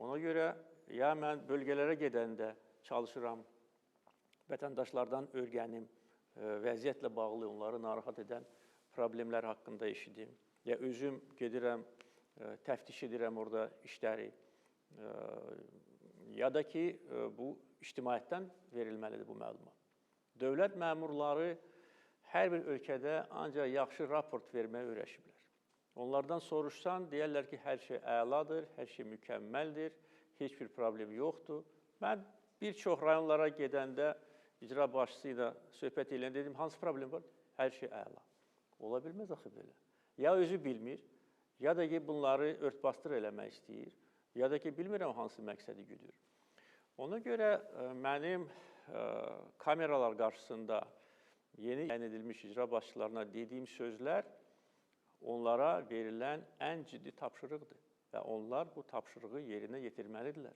Ona görə ya mən bölgələrə gedəndə çalışıram, vətəndaşlardan öyrənim, vəziyyətlə bağlı onları narahat edən problemlər haqqında eşidim. Ya özüm gedirəm, təftiş edirəm orada işləri. Ya da ki, bu ictimaiyyətdən verilməlidir bu məlumat. Dövlət məmurları hər bir ölkədə ancaq yaxşı raport verməyə öyrəşiblər. Onlardan soruşsan, deyərlər ki, hər şey əladır, hər şey mükəmməldir, heç bir problem yoxdur. Mən bir çox rayonlara gedəndə icra başçısı ilə söhbət edən dedim, hansı problem var? Hər şey əla. Ola bilməz axı belə. Ya özü bilmir, ya da ki, bunları örtbasdır eləmək istəyir, ya da ki, bilmirəm hansı məqsədi güdür. Ona görə mənim kameralar qarşısında yeni təyin edilmiş icra başçılarına dediyim sözlər onlara verilən ən ciddi tapşırıqdır və onlar bu tapşırığı yerinə yetirməlidirlər.